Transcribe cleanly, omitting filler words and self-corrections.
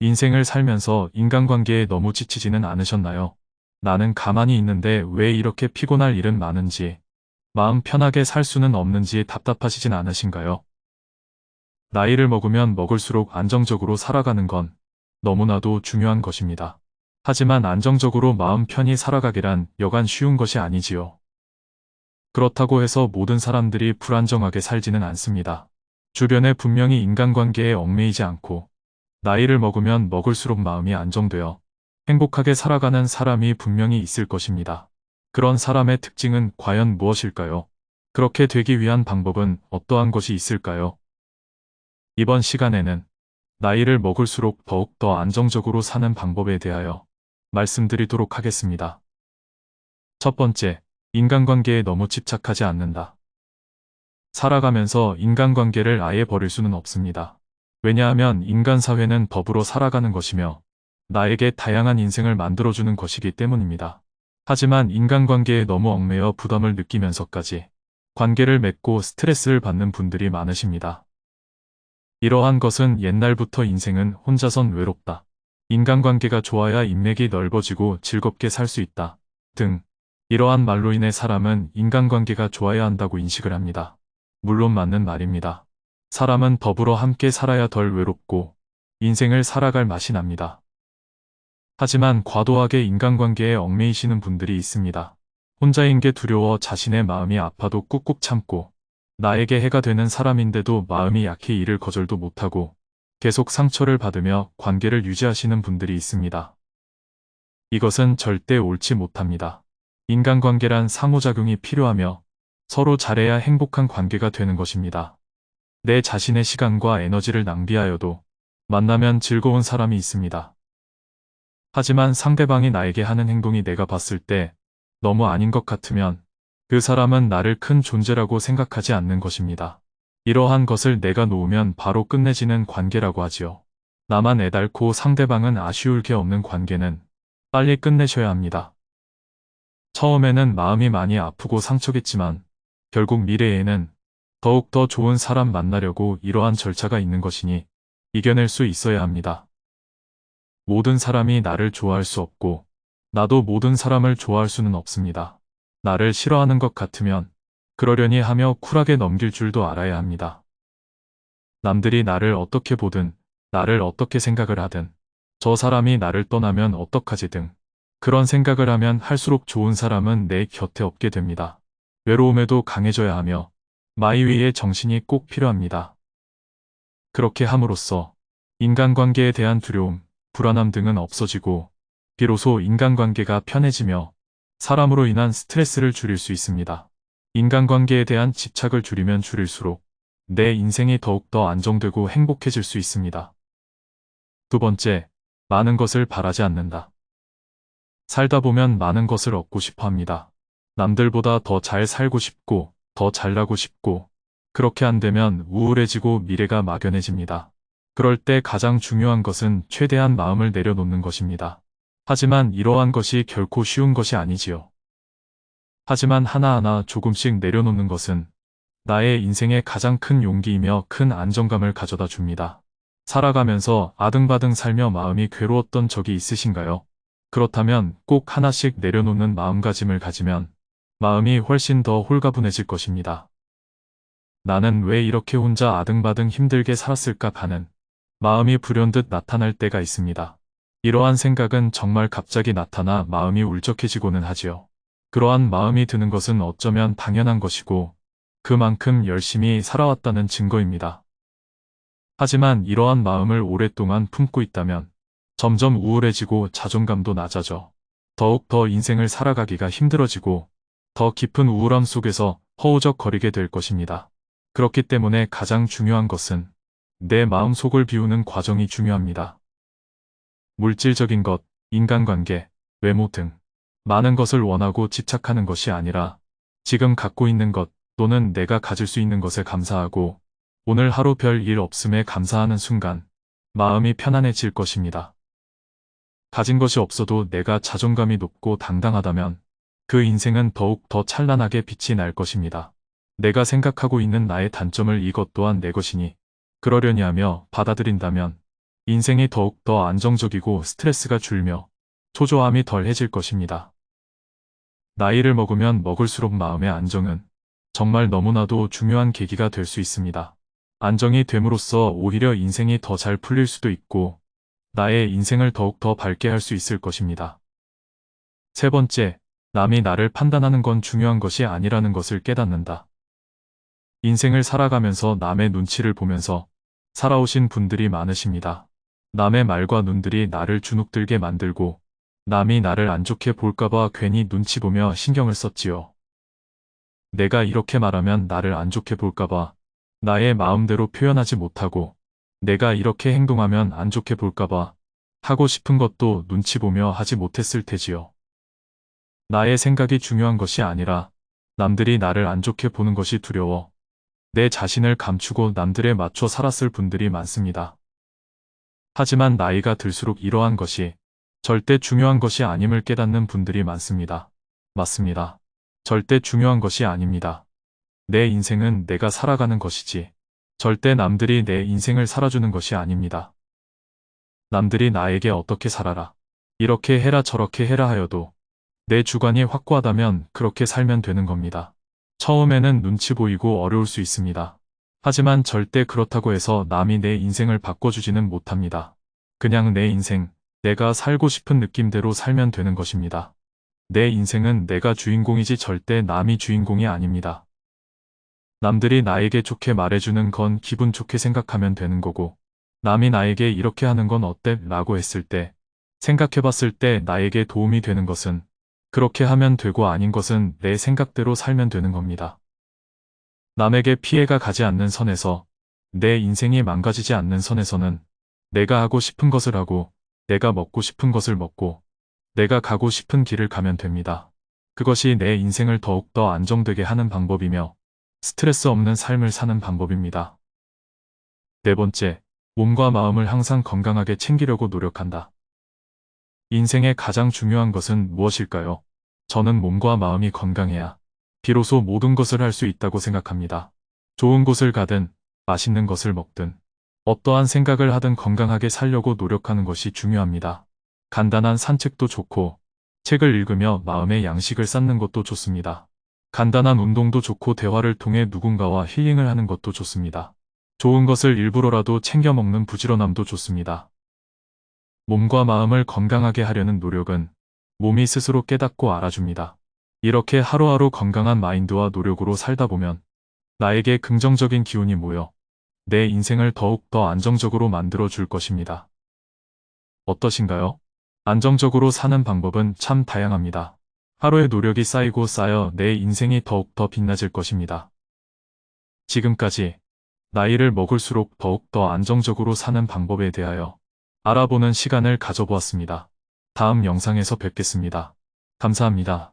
인생을 살면서 인간관계에 너무 지치지는 않으셨나요? 나는 가만히 있는데 왜 이렇게 피곤할 일은 많은지, 마음 편하게 살 수는 없는지 답답하시진 않으신가요? 나이를 먹으면 먹을수록 안정적으로 살아가는 건 너무나도 중요한 것입니다. 하지만 안정적으로 마음 편히 살아가기란 여간 쉬운 것이 아니지요. 그렇다고 해서 모든 사람들이 불안정하게 살지는 않습니다. 주변에 분명히 인간관계에 얽매이지 않고 나이를 먹으면 먹을수록 마음이 안정되어 행복하게 살아가는 사람이 분명히 있을 것입니다. 그런 사람의 특징은 과연 무엇일까요? 그렇게 되기 위한 방법은 어떠한 것이 있을까요? 이번 시간에는 나이를 먹을수록 더욱더 안정적으로 사는 방법에 대하여 말씀드리도록 하겠습니다. 첫 번째, 인간관계에 너무 집착하지 않는다. 살아가면서 인간관계를 아예 버릴 수는 없습니다. 왜냐하면 인간 사회는 법으로 살아가는 것이며 나에게 다양한 인생을 만들어주는 것이기 때문입니다. 하지만 인간관계에 너무 얽매여 부담을 느끼면서까지 관계를 맺고 스트레스를 받는 분들이 많으십니다. 이러한 것은 옛날부터 인생은 혼자선 외롭다, 인간관계가 좋아야 인맥이 넓어지고 즐겁게 살 수 있다 등 이러한 말로 인해 사람은 인간관계가 좋아야 한다고 인식을 합니다. 물론 맞는 말입니다. 사람은 더불어 함께 살아야 덜 외롭고 인생을 살아갈 맛이 납니다. 하지만 과도하게 인간관계에 얽매이시는 분들이 있습니다. 혼자인 게 두려워 자신의 마음이 아파도 꾹꾹 참고 나에게 해가 되는 사람인데도 마음이 약해 이를 거절도 못하고 계속 상처를 받으며 관계를 유지하시는 분들이 있습니다. 이것은 절대 옳지 못합니다. 인간관계란 상호작용이 필요하며 서로 잘해야 행복한 관계가 되는 것입니다. 내 자신의 시간과 에너지를 낭비하여도 만나면 즐거운 사람이 있습니다. 하지만 상대방이 나에게 하는 행동이 내가 봤을 때 너무 아닌 것 같으면 그 사람은 나를 큰 존재라고 생각하지 않는 것입니다. 이러한 것을 내가 놓으면 바로 끝내지는 관계라고 하지요. 나만 애달고 상대방은 아쉬울 게 없는 관계는 빨리 끝내셔야 합니다. 처음에는 마음이 많이 아프고 상처겠지만 결국 미래에는 더욱 더 좋은 사람 만나려고 이러한 절차가 있는 것이니 이겨낼 수 있어야 합니다. 모든 사람이 나를 좋아할 수 없고 나도 모든 사람을 좋아할 수는 없습니다. 나를 싫어하는 것 같으면 그러려니 하며 쿨하게 넘길 줄도 알아야 합니다. 남들이 나를 어떻게 보든 나를 어떻게 생각을 하든 저 사람이 나를 떠나면 어떡하지 등 그런 생각을 하면 할수록 좋은 사람은 내 곁에 없게 됩니다. 외로움에도 강해져야 하며 마이위의 정신이 꼭 필요합니다. 그렇게 함으로써 인간관계에 대한 두려움, 불안함 등은 없어지고 비로소 인간관계가 편해지며 사람으로 인한 스트레스를 줄일 수 있습니다. 인간관계에 대한 집착을 줄이면 줄일수록 내 인생이 더욱더 안정되고 행복해질 수 있습니다. 두 번째, 많은 것을 바라지 않는다. 살다 보면 많은 것을 얻고 싶어 합니다. 남들보다 더 잘 살고 싶고 더 잘나고 싶고 그렇게 안 되면 우울해지고 미래가 막연해집니다. 그럴 때 가장 중요한 것은 최대한 마음을 내려놓는 것입니다. 하지만 이러한 것이 결코 쉬운 것이 아니지요. 하지만 하나하나 조금씩 내려놓는 것은 나의 인생의 가장 큰 용기이며 큰 안정감을 가져다 줍니다. 살아가면서 아등바등 살며 마음이 괴로웠던 적이 있으신가요? 그렇다면 꼭 하나씩 내려놓는 마음가짐을 가지면 마음이 훨씬 더 홀가분해질 것입니다. 나는 왜 이렇게 혼자 아등바등 힘들게 살았을까 하는 마음이 불현듯 나타날 때가 있습니다. 이러한 생각은 정말 갑자기 나타나 마음이 울적해지고는 하지요. 그러한 마음이 드는 것은 어쩌면 당연한 것이고 그만큼 열심히 살아왔다는 증거입니다. 하지만 이러한 마음을 오랫동안 품고 있다면 점점 우울해지고 자존감도 낮아져 더욱 더 인생을 살아가기가 힘들어지고 더 깊은 우울함 속에서 허우적거리게 될 것입니다. 그렇기 때문에 가장 중요한 것은 내 마음속을 비우는 과정이 중요합니다. 물질적인 것, 인간관계, 외모 등 많은 것을 원하고 집착하는 것이 아니라 지금 갖고 있는 것 또는 내가 가질 수 있는 것에 감사하고 오늘 하루 별 일 없음에 감사하는 순간 마음이 편안해질 것입니다. 가진 것이 없어도 내가 자존감이 높고 당당하다면 그 인생은 더욱 더 찬란하게 빛이 날 것입니다. 내가 생각하고 있는 나의 단점을 이것 또한 내 것이니 그러려니 하며 받아들인다면 인생이 더욱 더 안정적이고 스트레스가 줄며 초조함이 덜해질 것입니다. 나이를 먹으면 먹을수록 마음의 안정은 정말 너무나도 중요한 계기가 될 수 있습니다. 안정이 됨으로써 오히려 인생이 더 잘 풀릴 수도 있고 나의 인생을 더욱 더 밝게 할 수 있을 것입니다. 세 번째, 남이 나를 판단하는 건 중요한 것이 아니라는 것을 깨닫는다. 인생을 살아가면서 남의 눈치를 보면서 살아오신 분들이 많으십니다. 남의 말과 눈들이 나를 주눅들게 만들고 남이 나를 안 좋게 볼까봐 괜히 눈치 보며 신경을 썼지요. 내가 이렇게 말하면 나를 안 좋게 볼까봐 나의 마음대로 표현하지 못하고 내가 이렇게 행동하면 안 좋게 볼까봐 하고 싶은 것도 눈치 보며 하지 못했을 테지요. 나의 생각이 중요한 것이 아니라 남들이 나를 안 좋게 보는 것이 두려워 내 자신을 감추고 남들에 맞춰 살았을 분들이 많습니다. 하지만 나이가 들수록 이러한 것이 절대 중요한 것이 아님을 깨닫는 분들이 많습니다. 맞습니다. 절대 중요한 것이 아닙니다. 내 인생은 내가 살아가는 것이지 절대 남들이 내 인생을 살아주는 것이 아닙니다. 남들이 나에게 어떻게 살아라, 이렇게 해라 저렇게 해라 하여도 내 주관이 확고하다면 그렇게 살면 되는 겁니다. 처음에는 눈치 보이고 어려울 수 있습니다. 하지만 절대 그렇다고 해서 남이 내 인생을 바꿔주지는 못합니다. 그냥 내 인생, 내가 살고 싶은 느낌대로 살면 되는 것입니다. 내 인생은 내가 주인공이지 절대 남이 주인공이 아닙니다. 남들이 나에게 좋게 말해주는 건 기분 좋게 생각하면 되는 거고 남이 나에게 이렇게 하는 건 어때? 라고 했을 때 생각해봤을 때 나에게 도움이 되는 것은 그렇게 하면 되고 아닌 것은 내 생각대로 살면 되는 겁니다. 남에게 피해가 가지 않는 선에서 내 인생이 망가지지 않는 선에서는 내가 하고 싶은 것을 하고 내가 먹고 싶은 것을 먹고 내가 가고 싶은 길을 가면 됩니다. 그것이 내 인생을 더욱더 안정되게 하는 방법이며 스트레스 없는 삶을 사는 방법입니다. 네 번째, 몸과 마음을 항상 건강하게 챙기려고 노력한다. 인생의 가장 중요한 것은 무엇일까요? 저는 몸과 마음이 건강해야 비로소 모든 것을 할 수 있다고 생각합니다. 좋은 곳을 가든 맛있는 것을 먹든 어떠한 생각을 하든 건강하게 살려고 노력하는 것이 중요합니다. 간단한 산책도 좋고 책을 읽으며 마음의 양식을 쌓는 것도 좋습니다. 간단한 운동도 좋고 대화를 통해 누군가와 힐링을 하는 것도 좋습니다. 좋은 것을 일부러라도 챙겨 먹는 부지런함도 좋습니다. 몸과 마음을 건강하게 하려는 노력은 몸이 스스로 깨닫고 알아줍니다. 이렇게 하루하루 건강한 마인드와 노력으로 살다 보면 나에게 긍정적인 기운이 모여 내 인생을 더욱 더 안정적으로 만들어 줄 것입니다. 어떠신가요? 안정적으로 사는 방법은 참 다양합니다. 하루의 노력이 쌓이고 쌓여 내 인생이 더욱 더 빛나질 것입니다. 지금까지 나이를 먹을수록 더욱 더 안정적으로 사는 방법에 대하여 알아보는 시간을 가져보았습니다. 다음 영상에서 뵙겠습니다. 감사합니다.